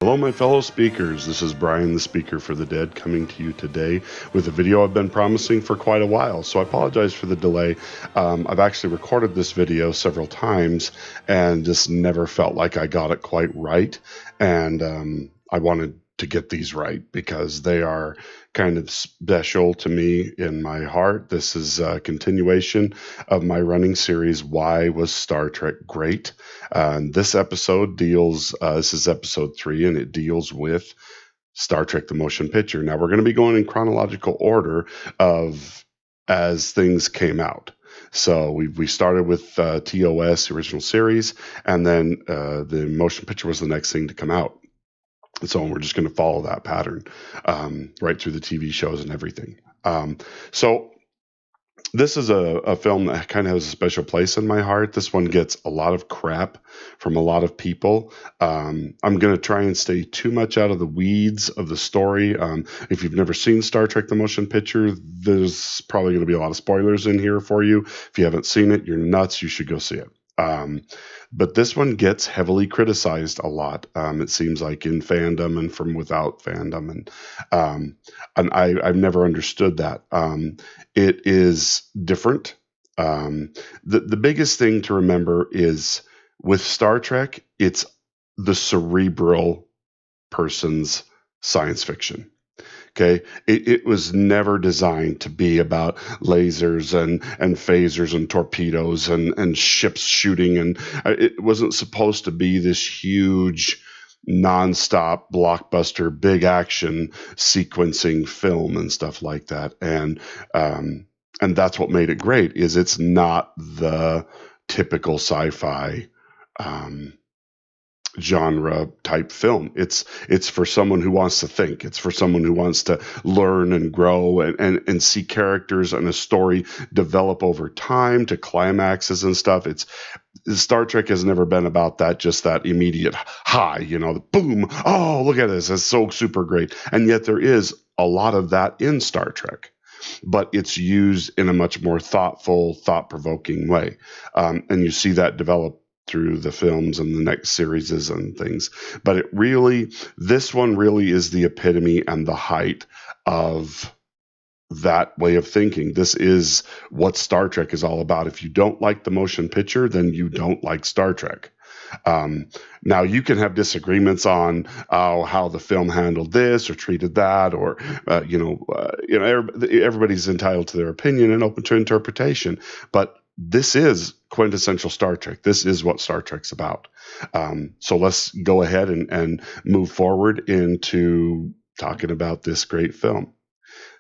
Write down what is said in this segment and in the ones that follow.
Hello, my fellow speakers. This is Brian, the Speaker for the Dead, coming to you today with a video I've been promising for quite a while. So I apologize for the delay. I've actually recorded this video several times and just never felt like I got it quite right. And I wanted to get these right because they are kind of special to me in my heart. This is a continuation of my running series, Why Was Star Trek Great? This episode this is episode 3, and it deals with Star Trek the Motion Picture. Now, we're going to be going in chronological order of as things came out. So we started with TOS, the original series, and then the motion picture was the next thing to come out. And so we're just going to follow that pattern right through the TV shows and everything. So this is a film that kind of has a special place in my heart. This one gets a lot of crap from a lot of people. I'm going to try and stay too much out of the weeds of the story. If you've never seen Star Trek the Motion Picture, there's probably going to be a lot of spoilers in here for you. If you haven't seen it, you're nuts. You should go see it. But this one gets heavily criticized a lot. It seems like in fandom and from without fandom, and I've never understood that. It is different. The biggest thing to remember is with Star Trek, it's the cerebral person's science fiction. Okay, it was never designed to be about lasers and phasers and torpedoes and ships shooting, and it wasn't supposed to be this huge nonstop blockbuster big action sequencing film and stuff like that. And that's what made it great, is it's not the typical sci-fi genre type film. It's for someone who wants to think. It's for someone who wants to learn and grow and see characters and a story develop over time to climaxes and stuff. Star Trek has never been about that, just that immediate high, the boom. Oh, look at this. It's so super great. And yet there is a lot of that in Star Trek, but it's used in a much more thoughtful, thought-provoking way. And you see that develop through the films and the next series and things. But this one really is the epitome and the height of that way of thinking. This is what Star Trek is all about. If you don't like the motion picture, then you don't like Star Trek. Now, you can have disagreements on how the film handled this or treated that, or everybody's entitled to their opinion and open to interpretation. But this is quintessential Star Trek. This is what Star Trek's about. So let's go ahead and move forward into talking about this great film.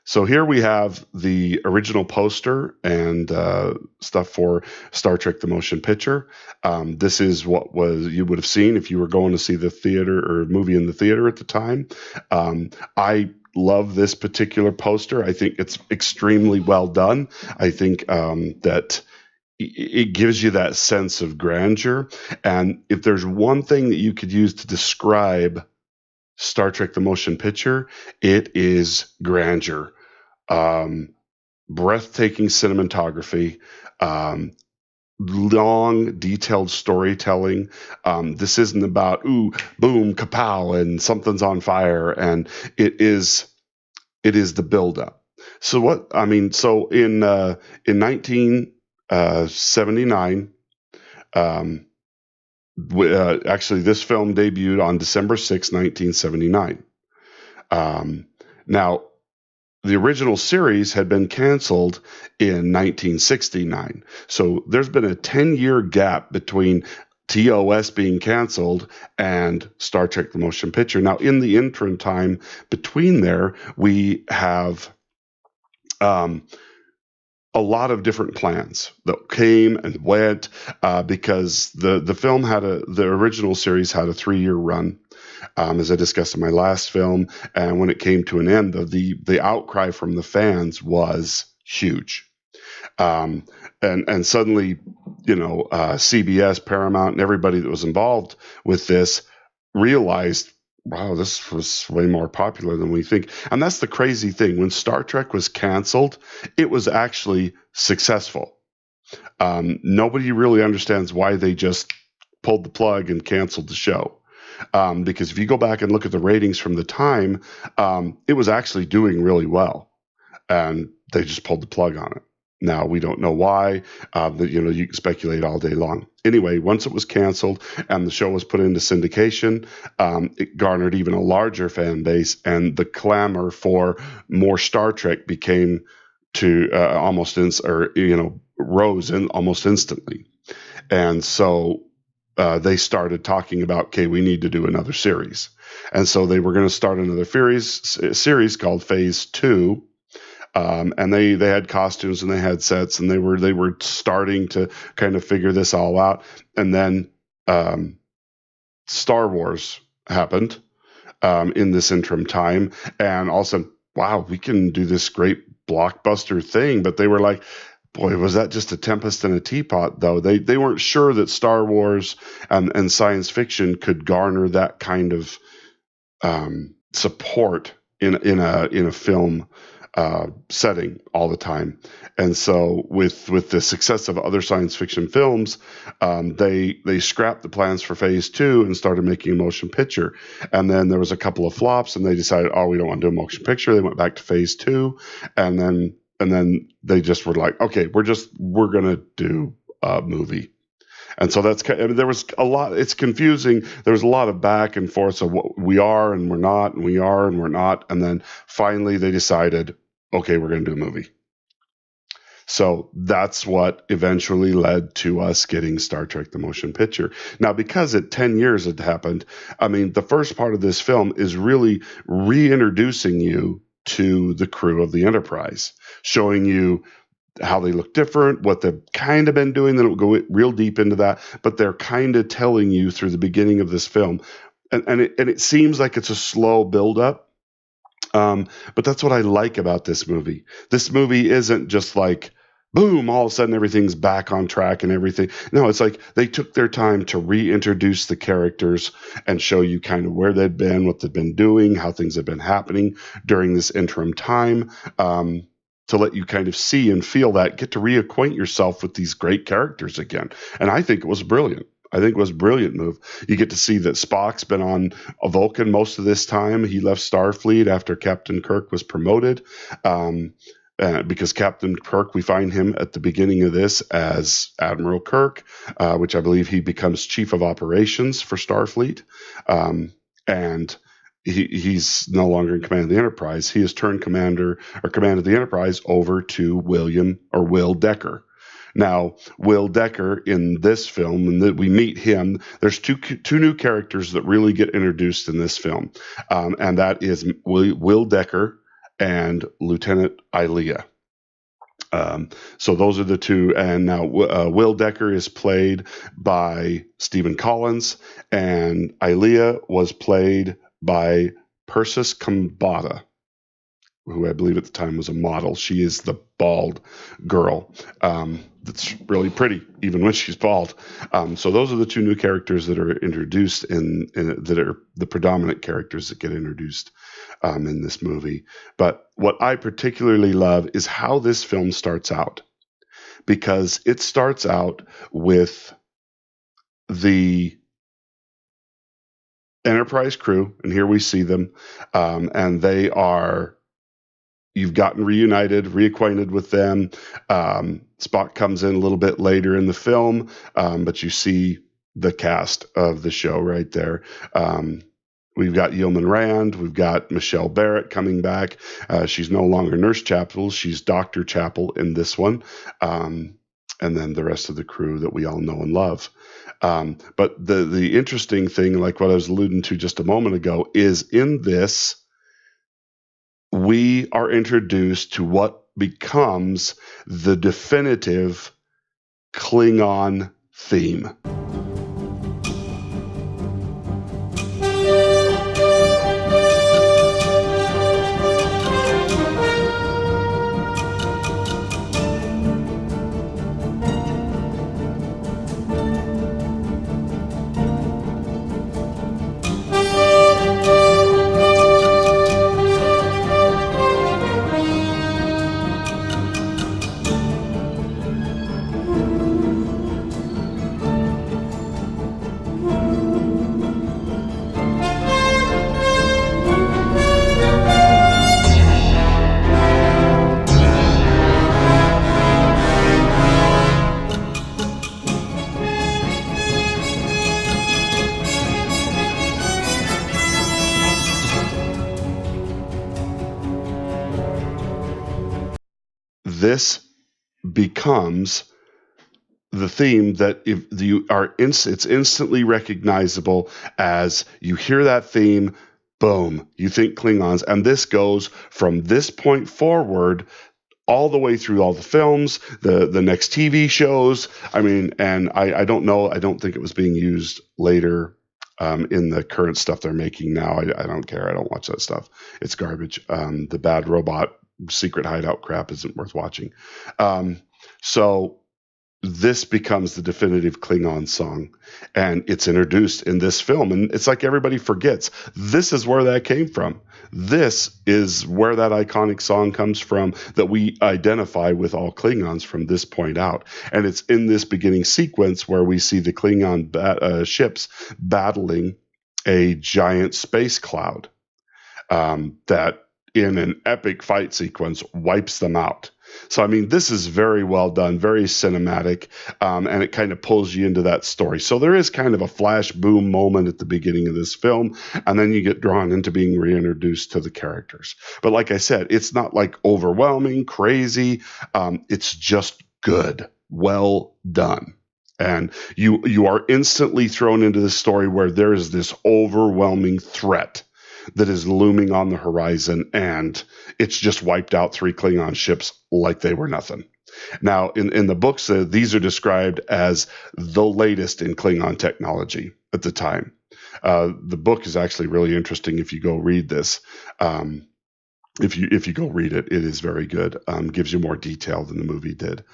So here we have the original poster and stuff for Star Trek the Motion Picture. This is what you would have seen if you were going to see the theater or movie in the theater at the time. I love this particular poster. I think it's extremely well done. I think that it gives you that sense of grandeur. And if there's one thing that you could use to describe Star Trek the Motion Picture, it is grandeur. Breathtaking cinematography, long, detailed storytelling. This isn't about, ooh, boom, kapow, and something's on fire. And it is the buildup. So in 1979, actually, this film debuted on December 6, 1979. Now, the original series had been canceled in 1969. So there's been a 10-year gap between TOS being canceled and Star Trek the Motion Picture. Now, in the interim time between there, we have a lot of different plans that came and went because the film the original series had a 3-year run, as I discussed in my last film. And when it came to an end, the outcry from the fans was huge. And suddenly, CBS, Paramount, and everybody that was involved with this realized, wow, this was way more popular than we think. And that's the crazy thing. When Star Trek was canceled, it was actually successful. Nobody really understands why they just pulled the plug and canceled the show. because if you go back and look at the ratings from the time, it was actually doing really well, and they just pulled the plug on it. Now, we don't know why. You can speculate all day long. Anyway, once it was canceled and the show was put into syndication, it garnered even a larger fan base, and the clamor for more Star Trek became to rose in almost instantly. And so they started talking about, okay, we need to do another series. And so they were going to start another series called Phase 2. And they had costumes and they had sets, and they were starting to kind of figure this all out. And then Star Wars happened in this interim time, and all of a sudden, wow, we can do this great blockbuster thing. But they were like, boy, was that just a tempest in a teapot, though. They weren't sure that Star Wars and science fiction could garner that kind of support in a film setting all the time. And so with the success of other science fiction films, they scrapped the plans for Phase 2 and started making a motion picture. And then there was a couple of flops, and they decided, oh, we don't want to do a motion picture. They went back to Phase 2, and then they just were like, okay, we're gonna do a movie. And so there was a lot. It's confusing. There was a lot of back and forth of what we are and we're not, and we are and we're not. And then finally they decided, okay, we're going to do a movie. So that's what eventually led to us getting Star Trek the Motion Picture. Now, because 10 years had happened, I mean, the first part of this film is really reintroducing you to the crew of the Enterprise, showing you how they look different, what they've kind of been doing. They don't go real deep into that, but they're kind of telling you through the beginning of this film. And it seems like it's a slow buildup. But that's what I like about this movie. This movie isn't just like, boom, all of a sudden everything's back on track and everything. No, it's like they took their time to reintroduce the characters and show you kind of where they'd been, what they've been doing, how things have been happening during this interim time, to let you kind of see and feel that, get to reacquaint yourself with these great characters again. And I think it was brilliant. I think it was a brilliant move. You get to see that Spock's been on a Vulcan most of this time. He left Starfleet after Captain Kirk was promoted. Because Captain Kirk, we find him at the beginning of this as Admiral Kirk, which I believe he becomes Chief of Operations for Starfleet. And he's no longer in command of the Enterprise. He has turned command of the Enterprise over to Will Decker. Now, Will Decker in this film, and that we meet him, there's two new characters that really get introduced in this film, and that is Will Decker and Lieutenant Ilea. So those are the two, and now Will Decker is played by Stephen Collins, and Ilea was played by Persis Khambatta, who I believe at the time was a model. She is the bald girl that's really pretty, even when she's bald. So those are the two new characters that are introduced that are the predominant characters that get introduced in this movie. But what I particularly love is how this film starts out, because it starts out with the Enterprise crew, and here we see them, and you've gotten reacquainted with them. Spock comes in a little bit later in the film, but you see the cast of the show right there. We've got Yeoman Rand. We've got Michelle Barrett coming back. She's no longer Nurse Chapel. She's Dr. Chapel in this one. And then the rest of the crew that we all know and love. But the interesting thing, like what I was alluding to just a moment ago, is in this, we are introduced to what becomes the definitive Klingon theme. this becomes the theme that if you are it's instantly recognizable. As you hear that theme, boom, you think Klingons. And this goes from this point forward all the way through all the films, the next TV shows. I mean, and I don't know, I don't think it was being used later in the current stuff they're making now. I don't care. I don't watch that stuff. It's garbage. The bad robot secret hideout crap isn't worth watching. So this becomes the definitive Klingon song, and it's introduced in this film. And it's like everybody forgets this is where that came from. This is where that iconic song comes from that we identify with all Klingons from this point out. And it's in this beginning sequence where we see the Klingon ships battling a giant space cloud that in an epic fight sequence wipes them out. So, I mean, this is very well done, very cinematic, and it kind of pulls you into that story. So there is kind of a flash boom moment at the beginning of this film, and then you get drawn into being reintroduced to the characters. But like I said, it's not like overwhelming, crazy. It's just good, well done. And you are instantly thrown into this story where there is this overwhelming threat that is looming on the horizon, and it's just wiped out 3 Klingon ships like they were nothing. Now, in the books, these are described as the latest in Klingon technology at the time. The book is actually really interesting if you go read this. If you go read it, it is very good. Gives you more detail than the movie did.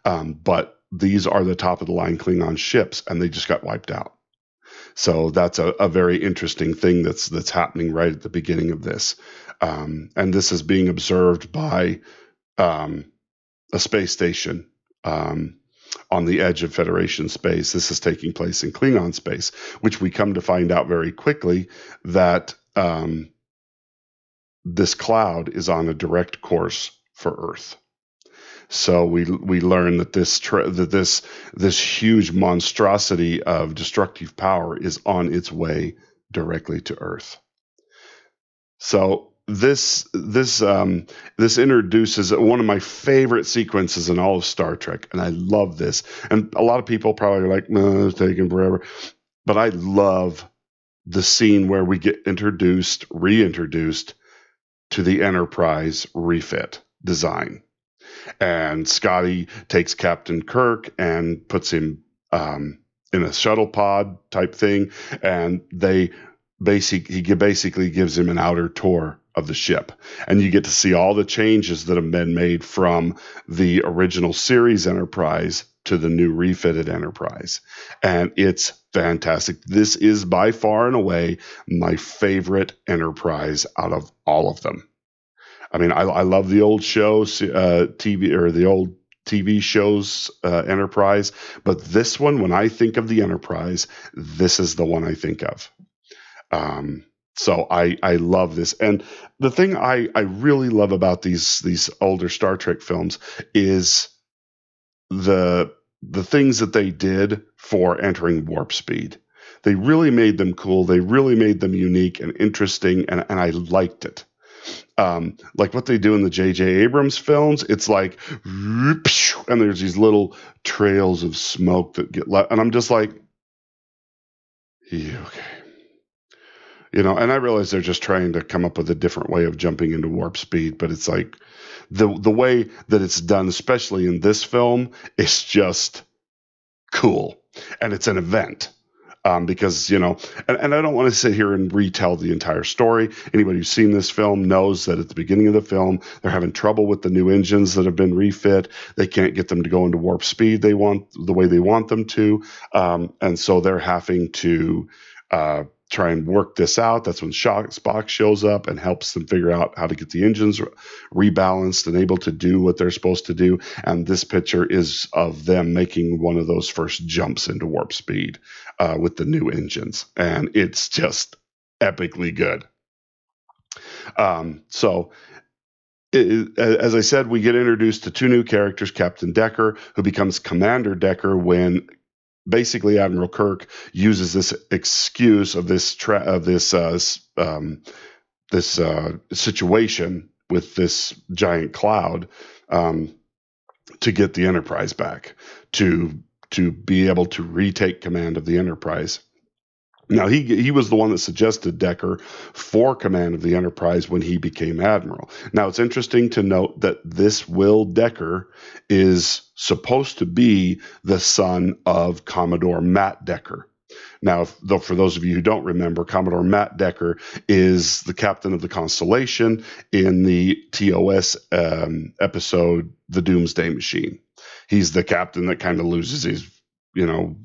But these are the top of the line Klingon ships, and they just got wiped out. So that's a very interesting thing that's happening right at the beginning of this. And this is being observed by a space station on the edge of Federation space. This is taking place in Klingon space, which we come to find out very quickly that this cloud is on a direct course for Earth. So we learn that this huge monstrosity of destructive power is on its way directly to Earth. So this introduces one of my favorite sequences in all of Star Trek, and I love this. And a lot of people probably are like, "No, it's taking forever," but I love the scene where we get reintroduced to the Enterprise refit design. And Scotty takes Captain Kirk and puts him in a shuttle pod type thing, and he basically gives him an outer tour of the ship, and you get to see all the changes that have been made from the original series Enterprise to the new refitted Enterprise, and it's fantastic. This is by far and away my favorite Enterprise out of all of them. I mean, I love the old shows, TV, or the old TV shows, Enterprise, but this one, when I think of the Enterprise, this is the one I think of. So I love this. And the thing I really love about these older Star Trek films is the things that they did for entering warp speed. They really made them cool. They really made them unique and interesting, and I liked it. Like what they do in the J.J. Abrams films, it's like, and there's these little trails of smoke that get left, and I'm just like, yeah, okay. And I realize they're just trying to come up with a different way of jumping into warp speed, but it's like the way that it's done, especially in this film, is just cool, and it's an event. Because, and I don't want to sit here and retell the entire story. Anybody who's seen this film knows that at the beginning of the film, they're having trouble with the new engines that have been refit. They can't get them to go into warp speed the way they want them to. And so they're having to try and work this out. That's when Spock shows up and helps them figure out how to get the engines rebalanced and able to do what they're supposed to do. And this picture is of them making one of those first jumps into warp speed with the new engines. And it's just epically good. As I said, we get introduced to 2 new characters, Captain Decker, who becomes Commander Decker when basically Admiral Kirk uses this excuse of this situation with this giant cloud to get the Enterprise back, to be able to retake command of the Enterprise. Now, he was the one that suggested Decker for command of the Enterprise when he became admiral. Now, it's interesting to note that this Will Decker is supposed to be the son of Commodore Matt Decker. Now, though, for those of you who don't remember, Commodore Matt Decker is the captain of the Constellation in the TOS episode, The Doomsday Machine. He's the captain that kind of loses his,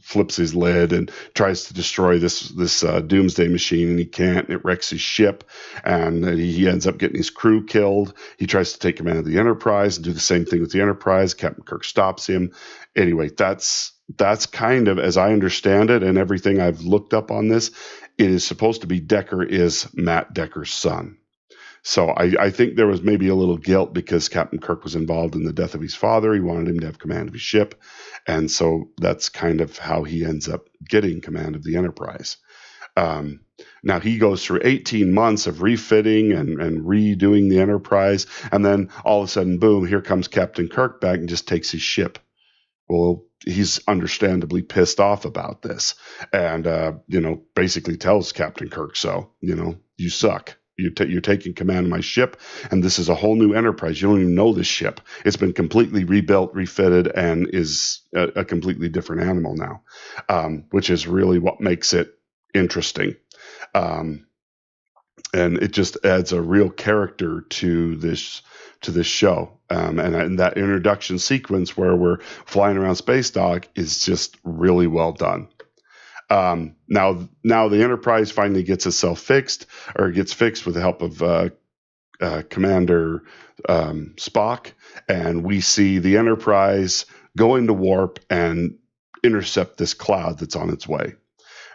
flips his lid and tries to destroy this Doomsday Machine, and he can't. It wrecks his ship, and he ends up getting his crew killed. He tries to take command of the Enterprise and do the same thing with the Enterprise. Captain Kirk stops him. Anyway, that's kind of, as I understand it, and everything I've looked up on this, it is supposed to be Decker is Matt Decker's son. So I think there was maybe a little guilt because Captain Kirk was involved in the death of his father. He wanted him to have command of his ship. And so that's kind of how he ends up getting command of the Enterprise. Now, he goes through 18 months of refitting and redoing the Enterprise. And then all of a sudden, boom, here comes Captain Kirk back and just takes his ship. Well, he's understandably pissed off about this and, basically tells Captain Kirk, so, you suck. You're taking command of my ship, and this is a whole new Enterprise. You don't even know this ship. It's been completely rebuilt, refitted, and is a completely different animal now, which is really what makes it interesting. And it just adds a real character to this show. And that introduction sequence where we're flying around Space Dock is just really well done. Now the Enterprise finally gets itself fixed, or gets fixed with the help of Commander Spock, and we see the Enterprise go into warp and intercept this cloud that's on its way.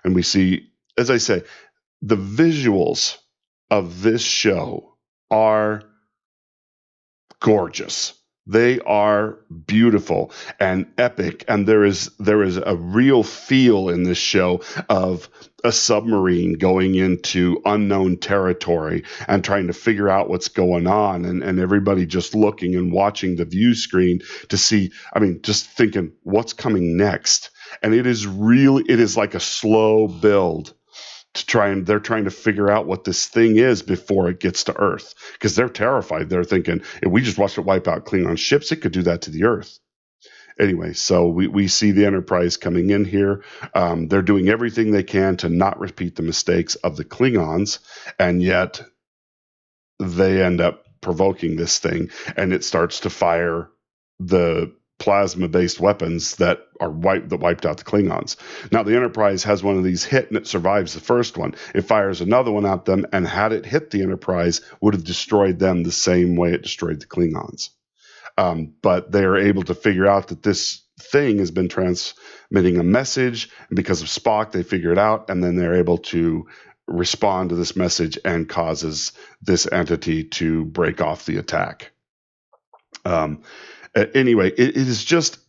And we see, as I say, the visuals of this show are gorgeous. They are beautiful and epic, and there is a real feel in this show of a submarine going into unknown territory and trying to figure out what's going on, and everybody just looking and watching the view screen to see, just thinking what's coming next. And it is like a slow build they're trying to figure out what this thing is before it gets to Earth, because they're terrified. They're thinking, if we just watched it wipe out Klingon ships, it could do that to the Earth. Anyway, so we see the Enterprise coming in here. They're doing everything they can to not repeat the mistakes of the Klingons, and yet they end up provoking this thing, and it starts to fire the plasma-based weapons that wiped out the Klingons. Now, the Enterprise has one of these hit, and it survives the first one. It fires another one at them, and had it hit the Enterprise, would have destroyed them the same way it destroyed the Klingons. But they are able to figure out that this thing has been transmitting a message, and because of Spock, they figure it out, and then they're able to respond to this message and causes this entity to break off the attack. Anyway, it is just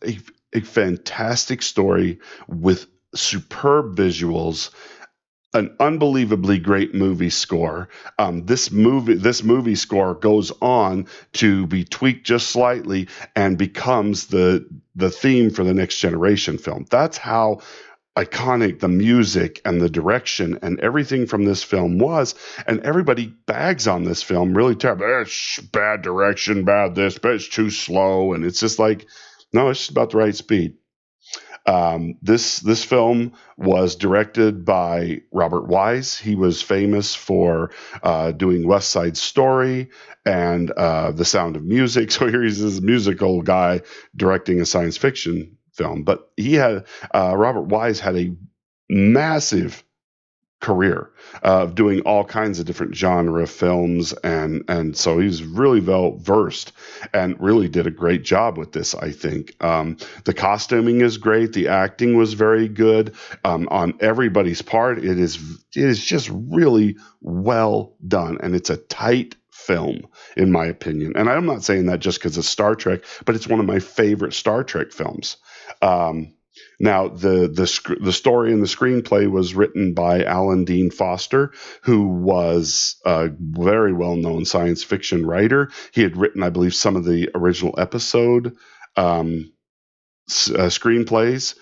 a fantastic story with superb visuals, an unbelievably great movie score. This movie score goes on to be tweaked just slightly and becomes the theme for the Next Generation film. That's how iconic the music and the direction and everything from this film was, and everybody bags on this film really terrible. Bad direction, bad this, but it's too slow, and it's just like, no, it's just about the right speed. This film was directed by Robert Wise. He was famous for doing West Side Story and The Sound of Music. So here he's this musical guy directing a science fiction film. But he had Robert Wise had a massive career of doing all kinds of different genre films, and so he's really well versed and really did a great job with this, I think. The costuming is great. The acting was very good on everybody's part. It is just really well done, and it's a tight film, in my opinion. And I'm not saying that just because it's Star Trek, but it's one of my favorite Star Trek films. Now, the story and the screenplay was written by Alan Dean Foster, who was a very well-known science fiction writer. He had written, I believe, some of the original episode screenplays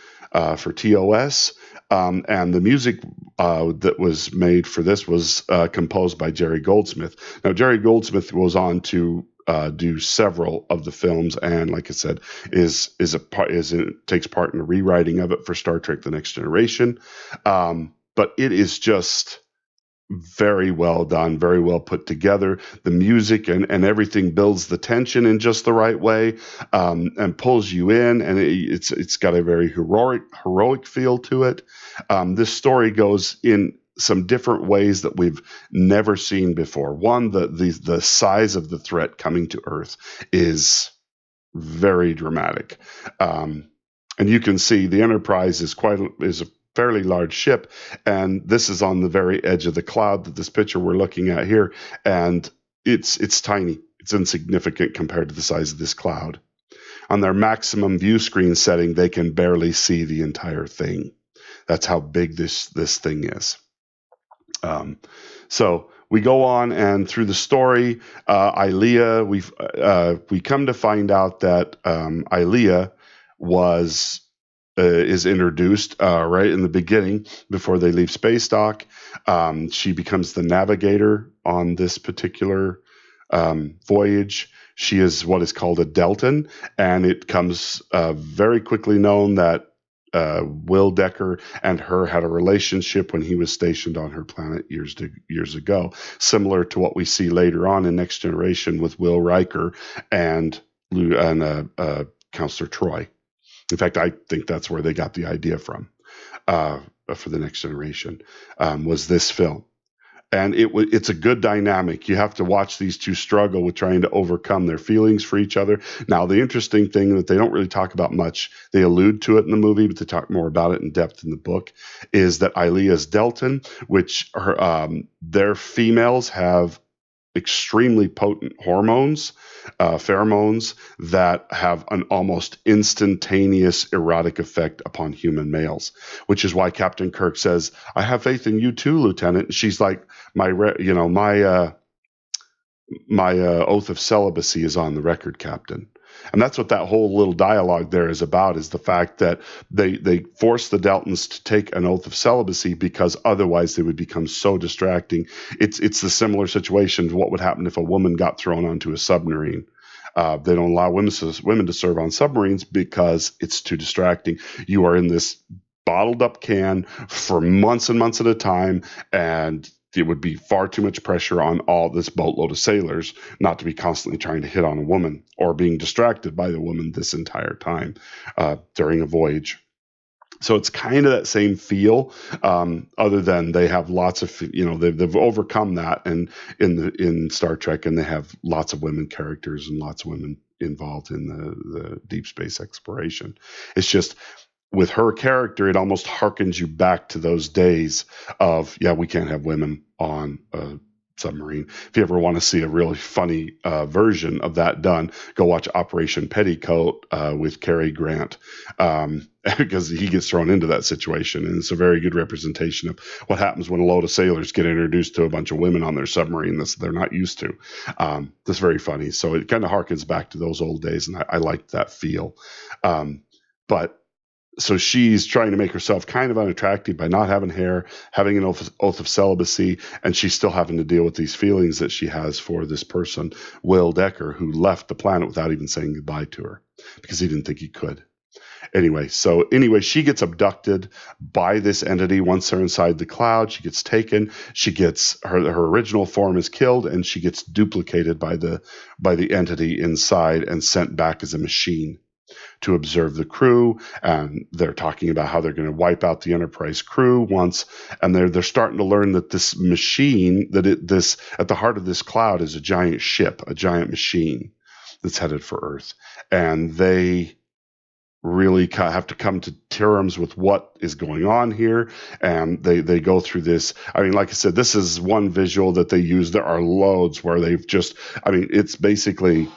for TOS, and the music that was made for this was composed by Jerry Goldsmith. Now, Jerry Goldsmith goes on to do several of the films, and like I said, takes part in the rewriting of it for Star Trek: The Next Generation. But it is just very well done, very well put together. The music and everything builds the tension in just the right way, and pulls you in, and it's got a very heroic feel to it. This story goes in some different ways that we've never seen before. One, the size of the threat coming to Earth is very dramatic. And you can see the Enterprise is a fairly large ship, and this is on the very edge of the cloud that this picture we're looking at here, and it's tiny. It's insignificant compared to the size of this cloud. On their maximum view screen setting, they can barely see the entire thing. That's how big this thing is. So we go on, and through the story, Ilea, we come to find out that Ilea is introduced right in the beginning before they leave space dock. She becomes the navigator on this particular voyage. She is what is called a Deltan, and it comes very quickly known that Will Decker and her had a relationship when he was stationed on her planet years ago, similar to what we see later on in Next Generation with Will Riker and Counselor Troy. In fact, I think that's where they got the idea from for the Next Generation, was this film. And it's a good dynamic. You have to watch these two struggle with trying to overcome their feelings for each other. Now, the interesting thing that they don't really talk about much, they allude to it in the movie, but they talk more about it in depth in the book, is that Ilea's Deltan, which their females have extremely potent hormones, pheromones, that have an almost instantaneous erotic effect upon human males, which is why Captain Kirk says, "I have faith in you too, Lieutenant." And she's like, my oath of celibacy is on the record, Captain. And that's what that whole little dialogue there is about, is the fact that they force the Deltans to take an oath of celibacy because otherwise they would become so distracting. It's the similar situation to what would happen if a woman got thrown onto a submarine. They don't allow women to serve on submarines because it's too distracting. You are in this bottled up can for months and months at a time, and it would be far too much pressure on all this boatload of sailors not to be constantly trying to hit on a woman or being distracted by the woman this entire time during a voyage. So it's kind of that same feel, other than they have lots of, they've overcome that and in Star Trek, and they have lots of women characters and lots of women involved in the deep space exploration. It's just, with her character, it almost harkens you back to those days of, we can't have women on a submarine. If you ever want to see a really funny version of that done, go watch Operation Petticoat with Cary Grant, because he gets thrown into that situation. And it's a very good representation of what happens when a load of sailors get introduced to a bunch of women on their submarine that they're not used to. That's very funny. So it kind of harkens back to those old days, and I liked that feel. So she's trying to make herself kind of unattractive by not having hair, having an oath of celibacy, and she's still having to deal with these feelings that she has for this person, Will Decker, who left the planet without even saying goodbye to her because he didn't think he could. Anyway, she gets abducted by this entity. Once they're inside the cloud, she gets taken. She gets her original form is killed, and she gets duplicated by the entity inside and sent back as a machine to observe the crew. And they're talking about how they're going to wipe out the Enterprise crew once, and they're starting to learn that this machine, this at the heart of this cloud is a giant ship, a giant machine that's headed for Earth, and they really have to come to terms with what is going on here. And they go through this. I mean, like I said, this is one visual that they use. There are loads where they've just, it's basically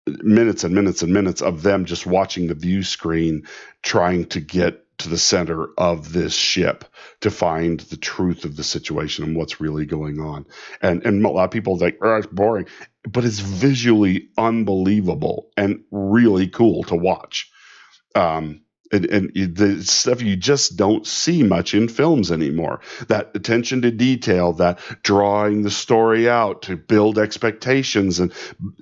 minutes and minutes and minutes of them just watching the view screen, trying to get to the center of this ship to find the truth of the situation and what's really going on. And a lot of people think, oh, it's boring, but it's visually unbelievable and really cool to watch. And the stuff you just don't see much in films anymore. That attention to detail, that drawing the story out to build expectations, and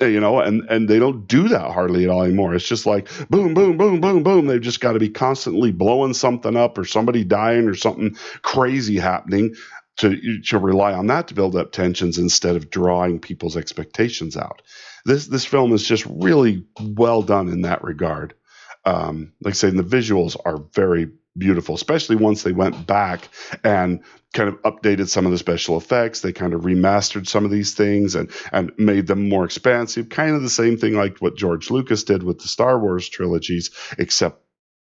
and they don't do that hardly at all anymore. It's just like boom, boom, boom, boom, boom. They've just got to be constantly blowing something up or somebody dying or something crazy happening to rely on that to build up tensions instead of drawing people's expectations out. This film is just really well done in that regard. Like I say, the visuals are very beautiful, especially once they went back and kind of updated some of the special effects. They kind of remastered some of these things and made them more expansive. Kind of the same thing like what George Lucas did with the Star Wars trilogies, except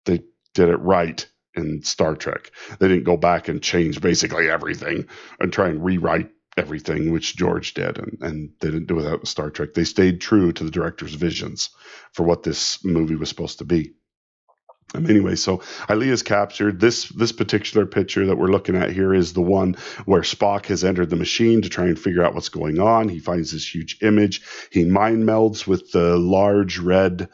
they did it right in Star Trek. They didn't go back and change basically everything and try and rewrite everything, which George did, and they didn't do it without Star Trek. They stayed true to the director's visions for what this movie was supposed to be. Anyway, so Ilea is captured. This particular picture that we're looking at here is the one where Spock has entered the machine to try and figure out what's going on. He finds this huge image. He mind melds with the large red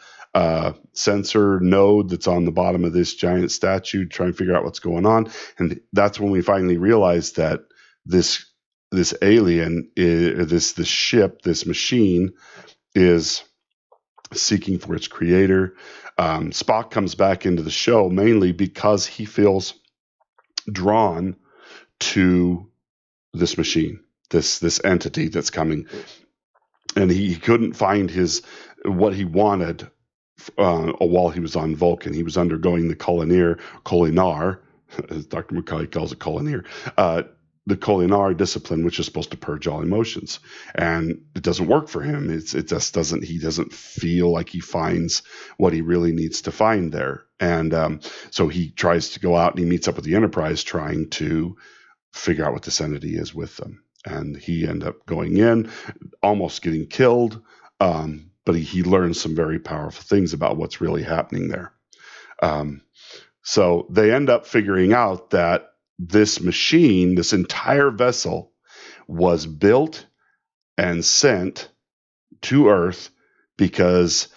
sensor node that's on the bottom of this giant statue to try and figure out what's going on. And that's when we finally realize that this alien, this ship, this machine, is seeking for its creator. Spock comes back into the show mainly because he feels drawn to this machine, this entity that's coming, and he couldn't find what he wanted while he was on Vulcan. He was undergoing the Kolinar, as Dr. McCauley calls it, Kolinar. The Kolinar discipline, which is supposed to purge all emotions, and it doesn't work for him. It just doesn't. He doesn't feel like he finds what he really needs to find there, and so he tries to go out and he meets up with the Enterprise, trying to figure out what this entity is with them. And he ends up going in, almost getting killed, but he learns some very powerful things about what's really happening there. So they end up figuring out that this machine, this entire vessel, was built and sent to Earth because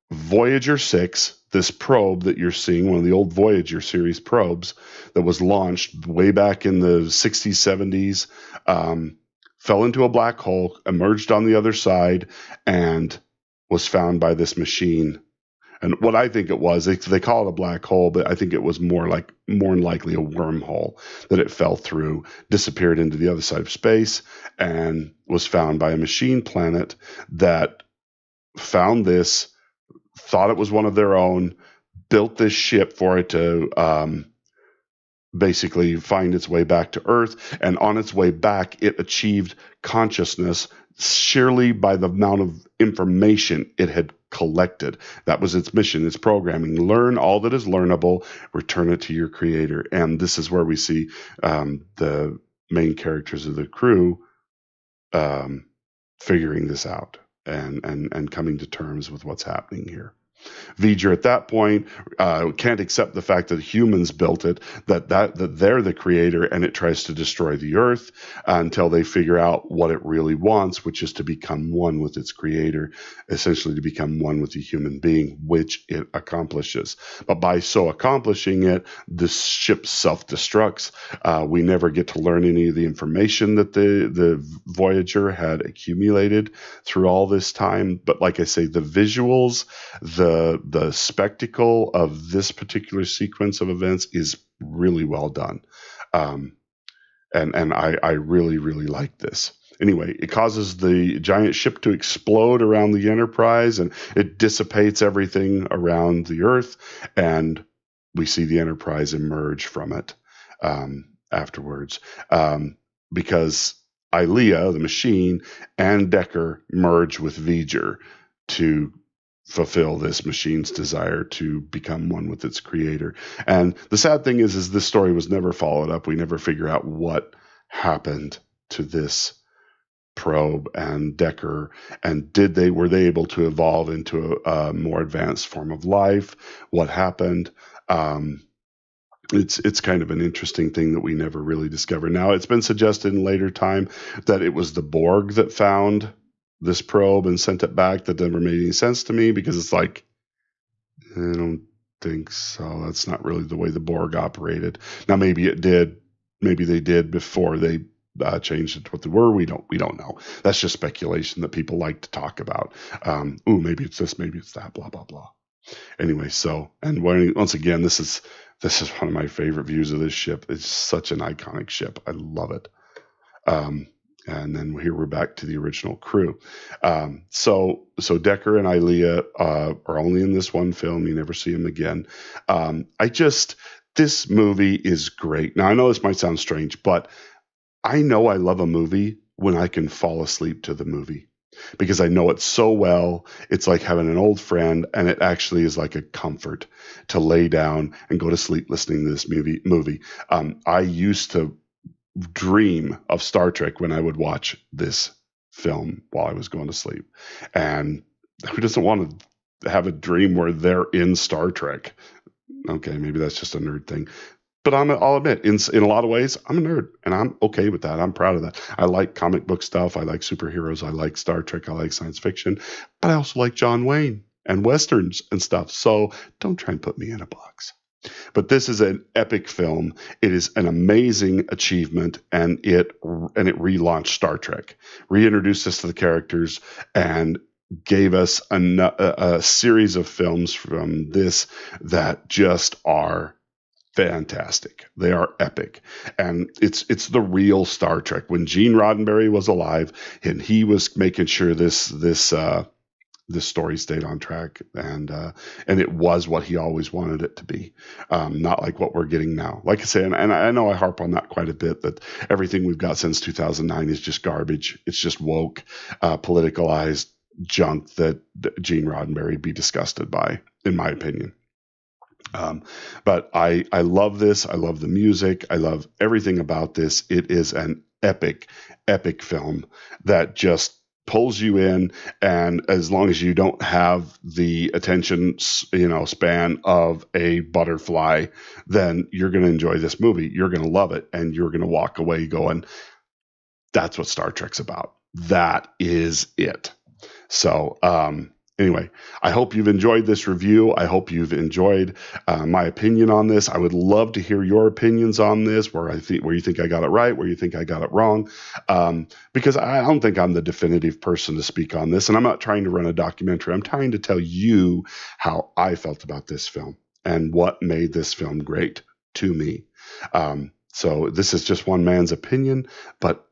Voyager 6, this probe that you're seeing, one of the old Voyager series probes that was launched way back in the 60s, 70s, fell into a black hole, emerged on the other side, and was found by this machine. And what I think it was, they call it a black hole, but I think it was more than likely a wormhole that it fell through, disappeared into the other side of space, and was found by a machine planet that found this, thought it was one of their own, built this ship for it to basically find its way back to Earth. And on its way back, it achieved consciousness sheerly by the amount of information it had collected. That was its mission, its programming. Learn all that is learnable, return it to your creator. And this is where we see the main characters of the crew figuring this out and coming to terms with what's happening here. V'ger at that point can't accept the fact that humans built it, that they're the creator, and it tries to destroy the Earth until they figure out what it really wants, which is to become one with its creator, essentially to become one with the human being, which it accomplishes. But by so accomplishing it, the ship self-destructs. We never get to learn any of the information that the Voyager had accumulated through all this time. But like I say, the visuals, the spectacle of this particular sequence of events is really well done. And I really, really like this. Anyway, it causes the giant ship to explode around the Enterprise, and it dissipates everything around the Earth, and we see the Enterprise emerge from it afterwards. Because Ilea, the machine, and Decker merge with V'ger to fulfill this machine's desire to become one with its creator. And the sad thing is this story was never followed up. We never figure out what happened to this probe and Decker, and were they able to evolve into a more advanced form of life? What happened? It's kind of an interesting thing that we never really discovered. Now, it's been suggested in later time that it was the Borg that found this probe and sent it back. That never made any sense to me, because it's like, I don't think so. That's not really the way the Borg operated. Now, maybe it did. Maybe they did before they changed it to what they were. We don't know. That's just speculation that people like to talk about. Ooh, maybe it's this, maybe it's that, blah blah blah. Anyway, so, and once again, this is one of my favorite views of this ship. It's such an iconic ship. I love it. Um, and then here we're back to the original crew. So Decker and Ilea are only in this one film. You never see them again. This movie is great. Now, I know this might sound strange, but I know I love a movie when I can fall asleep to the movie, because I know it so well. It's like having an old friend, and it actually is like a comfort to lay down and go to sleep listening to this movie. I used to dream of Star Trek when I would watch this film while I was going to sleep. And who doesn't want to have a dream where they're in Star Trek? Okay, maybe that's just a nerd thing. But I'll admit, in a lot of ways, I'm a nerd, and I'm okay with that. I'm proud of that. I like comic book stuff. I like superheroes. I like Star Trek. I like science fiction. But I also like John Wayne and Westerns and stuff. So don't try and put me in a box. But this is an epic film. It is an amazing achievement, and it relaunched Star Trek, reintroduced us to the characters, and gave us a series of films from this that just are fantastic. They are epic, and it's the real Star Trek. When Gene Roddenberry was alive, and he was making sure this story stayed on track, and it was what he always wanted it to be, not like what we're getting now. Like I say, and I know I harp on that quite a bit, that everything we've got since 2009 is just garbage. It's just woke, politicalized junk that Gene Roddenberry would be disgusted by, in my opinion. But I love this. I love the music. I love everything about this. It is an epic film that just pulls you in, and as long as you don't have the attention span of a butterfly, then you're going to enjoy this movie. You're going to love it, and you're going to walk away going, that's what Star Trek's about. That is it. So anyway, I hope you've enjoyed this review. I hope you've enjoyed my opinion on this. I would love to hear your opinions on this, where you think I got it right, where you think I got it wrong, because I don't think I'm the definitive person to speak on this, and I'm not trying to run a documentary. I'm trying to tell you how I felt about this film and what made this film great to me. So this is just one man's opinion, but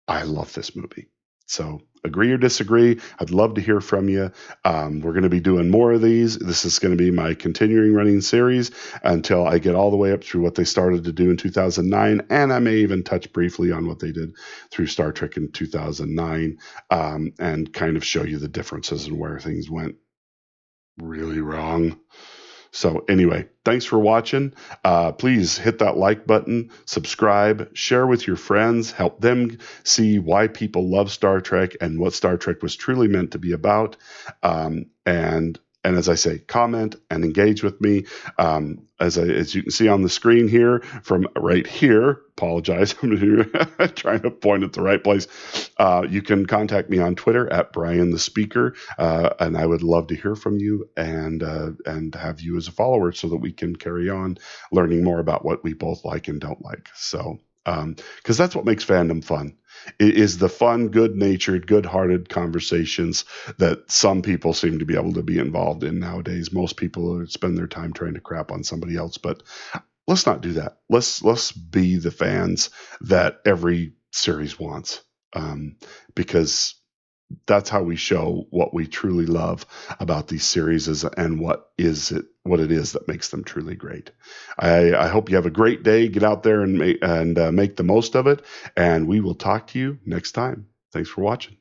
I love this movie. So agree or disagree, I'd love to hear from you. We're going to be doing more of these. This is going to be my continuing running series until I get all the way up through what they started to do in 2009. And I may even touch briefly on what they did through Star Trek in 2009, and kind of show you the differences and where things went really wrong. So anyway, thanks for watching. Please hit that like button, subscribe, share with your friends, help them see why people love Star Trek and what Star Trek was truly meant to be about. And as I say, comment and engage with me. As you can see on the screen here, from right here, apologize, I'm trying to point at the right place. You can contact me on Twitter at Brian the Speaker, and I would love to hear from you and have you as a follower, so that we can carry on learning more about what we both like and don't like. So, because that's what makes fandom fun. It is the fun, good-natured, good-hearted conversations that some people seem to be able to be involved in nowadays. Most people spend their time trying to crap on somebody else, but let's not do that. Let's be the fans that every series wants, because that's how we show what we truly love about these series and what it is that makes them truly great. I hope you have a great day. Get out there and make the most of it. And we will talk to you next time. Thanks for watching.